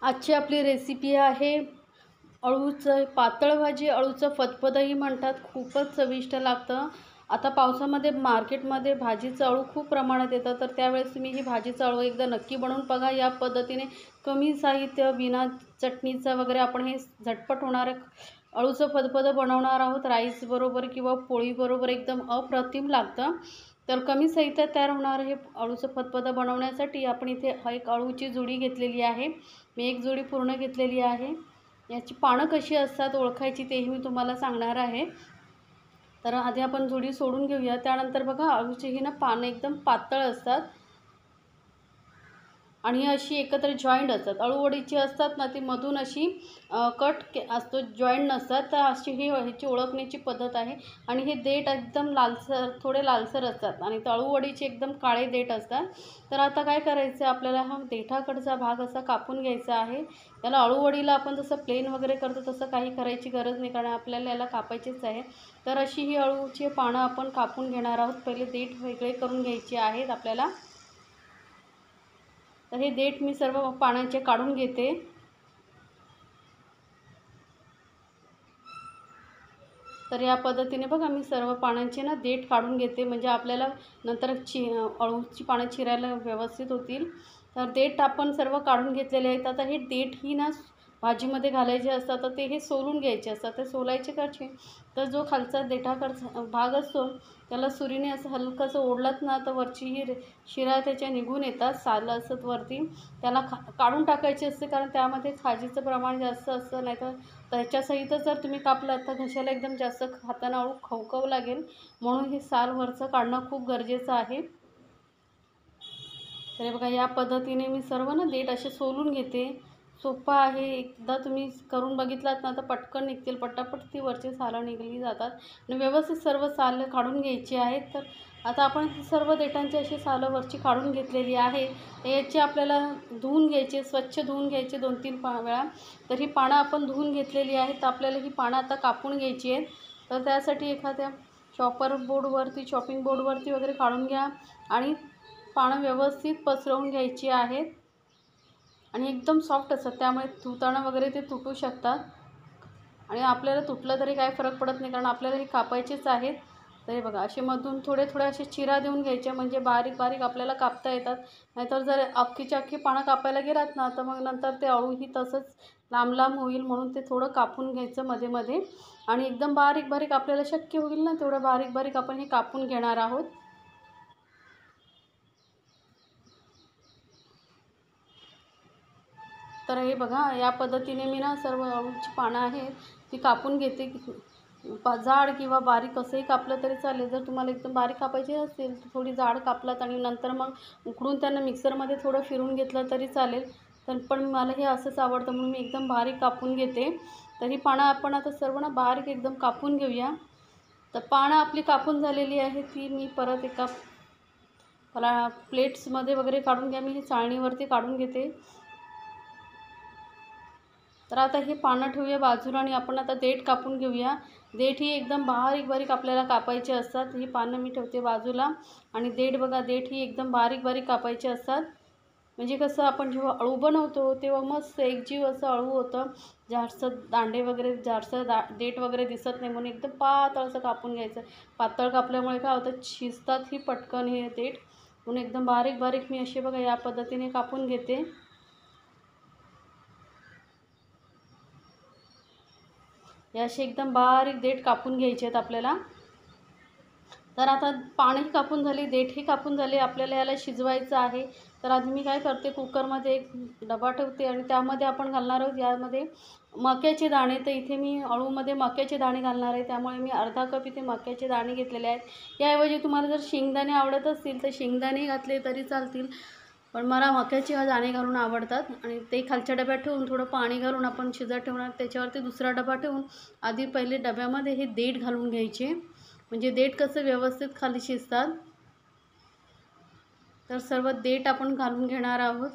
आजची आपली रेसिपी आहे अळूचं पातळ भाजी, अळूचं फतफदही म्हणतात. खूपच चविष्ट लागतं. आता पावसामध्ये मार्केटमध्ये भाजीचं अळू खूप प्रमाणात येतं, तर त्यावेळेस तुम्ही ही भाजीचं अळू एकदा नक्की बनवून बघा. या पद्धतीने कमी साहित्य, बिना चटणीचं वगैरे आपण हे झटपट होणारं अळूचं फतफदं बनवणार आहोत. राईसबरोबर किंवा पोळीबरोबर एकदम अप्रतिम लागतं. तर कमी साहित्यात तयार होणारं हे अळूचं फतफदं बनवण्यासाठी आपण इथे एक अळूची जुडी घेतलेली आहे. मी एक जुडी पूर्ण घेतलेली आहे. याची पानं कशी असतात ओळखायची तेही मी तुम्हाला सांगणार आहे. तर आधी आपण जुडी सोडून घेऊया. त्यानंतर बघा अळूची ही ना पानं एकदम पातळ असतात आणि अशी एकत्र जॉईंट असतात. अळूवडीची असतात ना ती मधून अशी कट असतो, जॉईंट नसतात. तर अशी ही ह्याची ओळखण्याची पद्धत आहे. आणि हे देठ एकदम लालसर, थोडे लालसर असतात आणि अळूवडीचे एकदम काळे देठ असतात. तर आता काय करायचं, आपल्याला हा देठाकडचा भाग असा कापून घ्यायचा आहे. याला अळूवडीला आपण जसं प्लेन वगैरे करतो तसं काही करायची गरज नाही, कारण आपल्याला याला कापायचीच आहे. तर अशी ही अळूची पानं आपण कापून घेणार आहोत. पहिले देठ वेगळे करून घ्यायचे आहेत आपल्याला. तर हे देठ मी सर्व पानांचे काढून घेते. तर या पद्धतीने बघा मी सर्व पानांचे ना देठ काढून घेते, म्हणजे आपल्याला नंतर अळूची पानं चिरायला व्यवस्थित होतील. तर देठ आपण सर्व काढून घेतलेले आहेत. आता हे देठ ही ना भाजीमध्ये घालायचे असतात, तर ते हे सोलून घ्यायचे असतात. ते सोलायचे कसे, तर जो खालचा देठाकडचा भाग असतो त्याला सुरीने असं हलकंसं ओढलत ना, तर वरची ही शिरा त्याच्या निघून येतात, सालं असत वरती. त्याला काढून टाकायचे असते, कारण त्यामध्ये खाजीचं प्रमाण जास्त असतं. नाहीतर त्याच्यासहितच जर तुम्ही कापलात तर घशाला एकदम जास्त खाताना अळू खवखव लागेल. म्हणून हे साल वरचं काढणं खूप गरजेचं आहे. तर हे बघा या पद्धतीने मी सर्व ना देठ असे सोलून घेते. सोपं आहे, एकदा तुम्ही करून बघितलात ना तर पटकन निघतील, पटापट ती वरची सालं निघली जातात. आणि व्यवस्थित सर्व सालं काढून घ्यायची आहेत. तर आता आपण सर्व देठांची अशी सालं वरची काढून घेतलेली आहे. याची आपल्याला धुवून घ्यायची, स्वच्छ धुवून घ्यायची 2-3 वेळा. तर ही पानं आपण धुवून घेतलेली आहेत. तर आपल्याला ही पानं आता कापून घ्यायची आहेत. तर त्यासाठी एखाद्या चॉपिंग बोर्डवरती वगैरे काढून घ्या आणि पानं व्यवस्थित पसरवून घ्यायची आहेत. आणि एकदम सॉफ्ट असतात, त्यामुळे धुताना वगैरे ते तुटू शकतात. आणि आपल्याला तुटलं तरी काही फरक पडत नाही, कारण आपल्याला हे कापायचेच आहेत. तर हे बघा असे मधून थोडे थोडे असे चिरा देऊन घ्यायचे, म्हणजे बारीक बारीक आपल्याला कापता येतात. नाहीतर जर अख्खीच्या अख्खी पानं कापायला गेलात ना तर मग नंतर ते अळूही तसंच लांब लांब होईल. म्हणून ते थोडं कापून घ्यायचं मध्ये मध्ये. आणि एकदम बारीक बारीक आपल्याला शक्य होईल ना तेवढं बारीक बारीक आपण हे कापून घेणार आहोत. तर हे बघा या पद्धतीने मी ना सर्व अळूची पानं आहेत ती कापून घेते. जाड किंवा बारीक कसंही कापलं तरी चालेल. जर तुम्हाला एकदम बारीक कापायची असेल तर थोडी जाड कापलात आणि नंतर मग उकडून त्यांना मिक्सरमध्ये थोडं फिरून घेतलं तरी चालेल. तर पण मला हे असंच आवडतं म्हणून मी एकदम बारीक कापून घेते. तर ही पानं आपण आता सर्व ना बारीक एकदम कापून घेऊया. तर पानं आपली कापून झालेली आहे, ती मी परत एका प्लेट्समध्ये वगैरे काढून घ्या. मी ही चाळणीवरती काढून घेते. तर आता हे पानं ठेवूया बाजूला आणि आपण आता देठ कापून घेऊया. देठ ही एकदम बारीक बारीक आपल्याला कापायचे असतात. ही पानं मी ठेवते बाजूला. आणि देठ बघा, देठ ही एकदम बारीक बारीक कापायचे असतात. म्हणजे कसं आपण जेव्हा अळू बनवतो तेव्हा मस्त एकजीव असं अळू होतं. जास्त दांडे वगैरे जास्त देठ वगैरे दिसत नाही, म्हणून एकदम पातळ असं कापून घ्यायचं. पातळ कापल्यामुळे काय होतं, शिजतात ही पटकन हे देठ. म्हणून एकदम बारीक बारीक मी असे बघा या पद्धतीने कापून घेते. हे असे एकदम बारीक देठ कापून घ्यायचे आहेत आपल्याला. तर आता पानंही कापून झाली, देठही कापून झाले. आपल्याला याला शिजवायचं आहे. तर आधी मी काय करते, कुकरमध्ये एक डबा ठेवते आणि त्यामध्ये आपण घालणार आहोत यामध्ये मक्याचे दाणे. तर इथे मी अळूमध्ये मक्याचे दाणे घालणार आहे, त्यामुळे मी अर्धा कप इथे मक्याचे दाणे घेतलेले आहेत. याऐवजी तुम्हाला जर शेंगदाणे आवडत असतील तर शेंगदाणे घातले तरी चालतील, पण मला मक्याचे दाणे घालून आवडतात. आणि ते खालच्या डब्यात ठेवून थोडं पाणी घालून आपण शिजत ठेवणार. त्याच्यावरती दुसरा डबा ठेवून आधी पहिले डब्यामध्ये हे देठ घालून घ्यायचे, म्हणजे देठ कसं व्यवस्थित खाली शिजतात. तर सर्व देठ आपण घालून घेणार आहोत.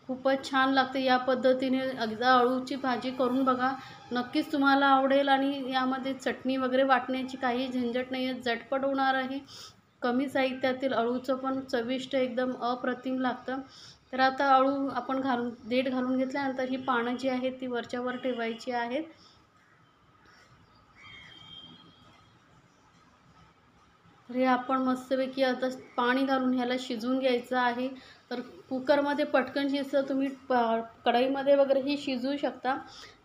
खूपच छान लागते या पद्धतीने. एकदा अळूची भाजी करून बघा, नक्कीच तुम्हाला आवडेल. आणि यामध्ये चटणी वगैरे वाटण्याची काही झंझट नाही आहे, झटपट होणार आहे. कमी साहित्यातील अळूचं पण चविष्ट एकदम अप्रतिम लागतं. तर आता अळू आपण देठ घालून घेतल्यानंतर ही पानं जी आहेत ती वरच्यावर ठेवायची आहेत. तर हे आपण मस्तपैकी आता पाणी घालून ह्याला शिजवून घ्यायचं आहे. तर कुकरमध्ये पटकन शिजतं, तुम्ही कढईमध्ये वगैरेही शिजवू शकता.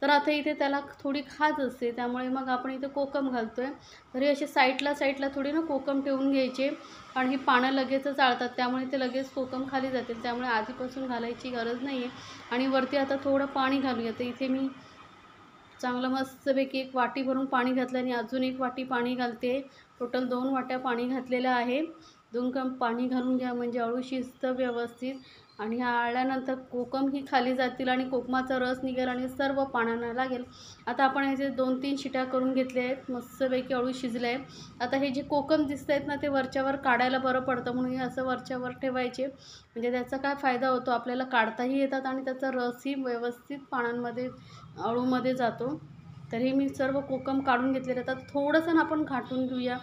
तर आता इथे त्याला थोडी खाज असते, त्यामुळे मग आपण इथे कोकम घालतो आहे. तर हे असे साईडला थोडी ना कोकम ठेवून घ्यायचे, आणि ही पानं लगेचच आळतात, त्यामुळे ते लगेच कोकम खाली जातील, त्यामुळे आधीपासून घालायची गरज नाही आहे. आणि वरती आता थोडं पाणी घालूया. तर इथे मी चांगलं मस्तपैकी एक वाटी भरून पाणी घातलं आणि अजून एक वाटी पाणी घालते. टोटल 2 वाट्या पाणी घातलेलं आहे. 2 कप पाणी घालून घ्या, म्हणजे अळू शिजतं व्यवस्थित. आणि ह्या आळल्यानंतर कोकम ही खाली जातील आणि कोकमाचा रस निघेल आणि सर्व पानांना लागेल. आता आपण ह्याचे 2-3 शिट्या करून घेतल्या आहेत. मस्तपैकी अळू शिजले आहे. आता हे जे कोकम दिसत आहेत ना, ते वरच्यावर काढायला बरं पडतं, म्हणून हे असं वरच्यावर ठेवायचे. म्हणजे त्याचा काय फायदा होतो, आपल्याला काढताही येतात आणि त्याचा रसही व्यवस्थित पानांमध्ये अळूमध्ये जातो. तर हे मी सर्व कोकम काढून घेतलेले आहेत. आता थोडंसं ना आपण घाटून घेऊया,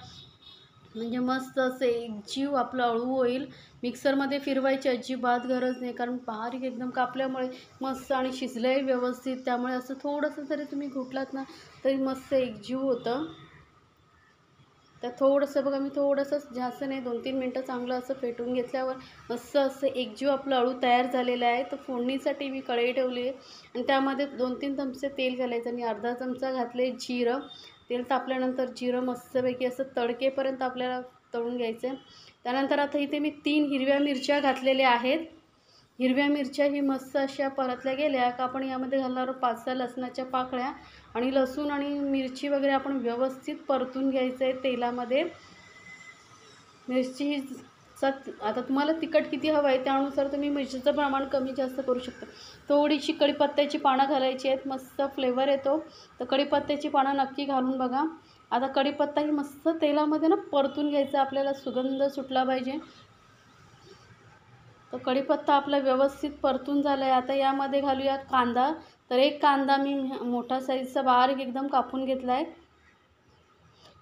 म्हणजे मस्त असं एकजीव आपलं अळू होईल. मिक्सरमध्ये फिरवायची अजिबात गरज नाही, कारण बारीक एकदम कापल्यामुळे मस्त आणि शिजलं आहे व्यवस्थित, त्यामुळे असं थोडंसं जरी तुम्ही घुटलात ना तरी मस्त एकजीव होतं. तर थोडंसं बघा, मी थोडंसं, जास्त नाही, 2-3 मिनटं चांगलं असं फेटून घेतल्यावर मस्त असं एकजीव आपलं अळू तयार झालेलं आहे. तर फोडणीसाठी मी कढई ठेवली आहे आणि त्यामध्ये 2-3 चमचे तेल घालायचं आणि अर्धा चमचा घातले जिरं. तेल तापल्यानंतर जिरं मस्तपैकी असं तडकेपर्यंत आपल्याला तळून घ्यायचं आहे. त्यानंतर आता इथे मी 3 हिरव्या मिरच्या घातलेल्या आहेत. हिरव्या मिरच्या ही मस्त अशा परतल्या गेल्या का आपण यामध्ये घालणार 5-6 लसणाच्या पाकळ्या, आणि लसूण आणि मिरची वगैरे आपण व्यवस्थित परतून घ्यायचं आहे तेलामध्ये. मिरची आता तुम्हाला तिखट किती हवं आहे त्यानुसार तुम्ही मिरचीचं प्रमाण कमी जास्त करू शकता. थोडीशी कढीपत्त्याची पानं घालायची आहेत, मस्त फ्लेवर येतो. तर कढीपत्त्याची पानं नक्की घालून बघा. आता कढीपत्ता ही मस्त तेलामध्ये ना परतून घ्यायचा, आपल्याला सुगंध सुटला पाहिजे. तर कढीपत्ता आपला व्यवस्थित परतून झाला आहे. आता यामध्ये घालूया कांदा. तर एक कांदा मी मोठा साईजचा बारीक एकदम कापून घेतला आहे.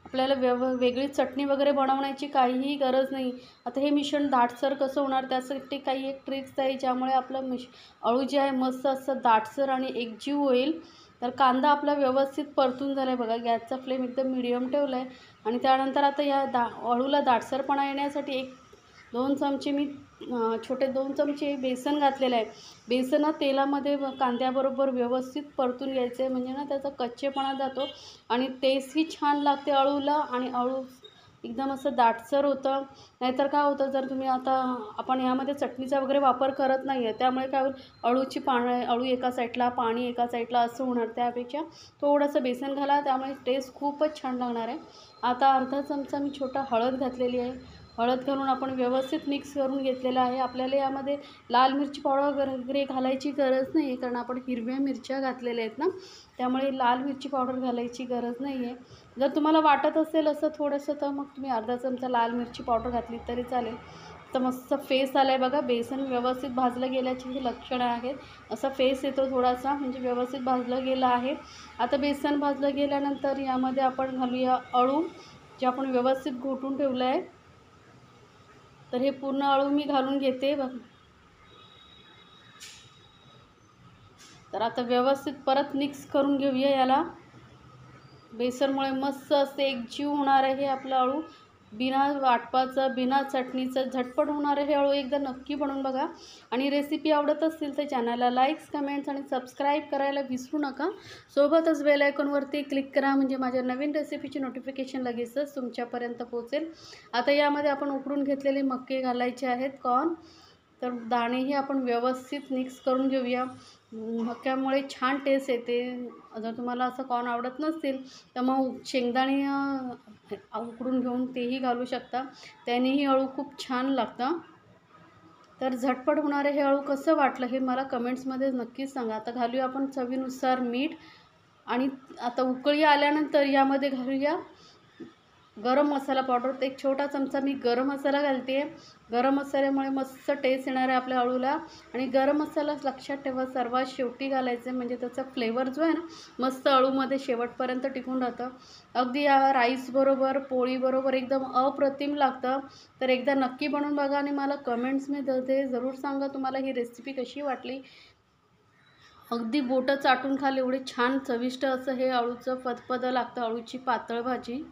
आपल्याला वेगळी चटणी वगैरे बनवण्याची काहीही गरज नाही. आता हे मिश्रण दाटसर कसं होणार, त्यासाठी काही एक ट्रिक्स आहे, ज्यामुळे आपलं अळू जे आहे मस्त असं दाटसर आणि एकजीव होईल. तर कांदा आपला व्यवस्थित परतून झाला आहे बघा. गॅसचा फ्लेम एकदम मिडियम ठेवला आहे. आणि त्यानंतर आता या अळूला दाटसरपणा येण्यासाठी 2 चमचे मी छोटे 2 चमचे बेसन घातलेलं आहे. बेसन तेलामध्ये कांद्याबरोबर व्यवस्थित परतून घ्यायचं आहे, म्हणजे ना त्याचा कच्चेपणा जातो आणि टेस्टही छान लागते अळूला, आणि अळू एकदम असं दाटसर होतं. नाहीतर काय होतं, जर तुम्ही आता आपण यामध्ये चटणीचा वगैरे वापर करत नाही आहे, त्यामुळे काय होईल, अळूची पानं, अळू एका साईडला, पाणी एका साईडला असं होणार. त्यापेक्षा थोडंसं बेसन घाला, त्यामुळे टेस्ट खूपच छान लागणार आहे. आता अर्धा चमचा मी छोटा हळद घातलेली आहे. हळद घालून आपण व्यवस्थित मिक्स करून घेतलेलं आहे. आपल्याला यामध्ये लाल मिरची पावडर वगैरे घालायची गरज नाही आहे, कारण आपण हिरव्या मिरच्या घातलेल्या आहेत ना, त्यामुळे लाल मिरची पावडर घालायची गरज नाही आहे. जर तुम्हाला वाटत असेल असं थोडंसं, तर मग तुम्ही अर्धा चमचा लाल मिरची पावडर घातली तरी चालेल. तर मस्त फेस आला आहे बघा. बेसन व्यवस्थित भाजलं गेल्याची ही लक्षणं आहेत. असा फेस येतो थोडासा, म्हणजे व्यवस्थित भाजलं गेलं आहे. आता बेसन भाजलं गेल्यानंतर यामध्ये आपण घालूया अळू, जे आपण व्यवस्थित घोटून ठेवलं आहे. तर हे पूर्ण अळू मी घालून घेते बघ. तर आता व्यवस्थित परत मिक्स करून घेऊया याला. बेसनमुळे मस्त असे एकजीव होणार आहे हे आपलं अळू. बिना वाटपाचं, बिना चटणीचं झटपट होणारं हे अळू एकदा नक्की बनवून बघा. आणि रेसिपी आवडत असतील तर चॅनलला लाईक्स, कमेंट्स आणि सबस्क्राईब करायला विसरू नका. सोबतच बेल आयकॉनवरती क्लिक करा, म्हणजे माझ्या नवीन रेसिपीची नोटिफिकेशन लगेचच तुमच्यापर्यंत पोहोचेल. आता यामध्ये आपण उकडून घेतलेले मक्के घालायचे आहेत, कॉर्न. तर दाणेही आपण व्यवस्थित मिक्स करून घेऊया. मक्यामुळे छान टेस्ट येते. जर तुम्हाला असं कॉर्न आवडत नसतील तर मग शेंगदाणे उकडून घेऊन तेही घालू शकता, त्यानेही अळू खूप छान लागतं. तर झटपट होणारे हे अळू कसं वाटलं हे मला कमेंट्समध्ये नक्कीच सांगा. आता घालूया आपण चवीनुसार मीठ. आणि आता उकळी आल्यानंतर यामध्ये घालूया गरम मसाला पावडर. एक छोटा चमचा मी गरम मसाला घालते आहे. गरम मसाल्यामुळे मस्त टेस्ट येणार आहे आपल्या अळूला. आणि गरम मसाला लक्षात ठेवा सर्वात शेवटी घालायचं आहे, म्हणजे त्याचा फ्लेवर जो आहे ना मस्त अळूमध्ये शेवटपर्यंत टिकून राहतं. अगदी राईसबरोबर पोळीबरोबर एकदम अप्रतिम लागतं. तर एकदा नक्की बनवून बघा आणि मला कमेंट्समध्ये जरूर सांगा तुम्हाला ही रेसिपी कशी वाटली. अगदी बोटं चाटून खाल एवढे छान चविष्ट असं हे अळूचं फदफदं लागतं, अळूची पातळ भाजी.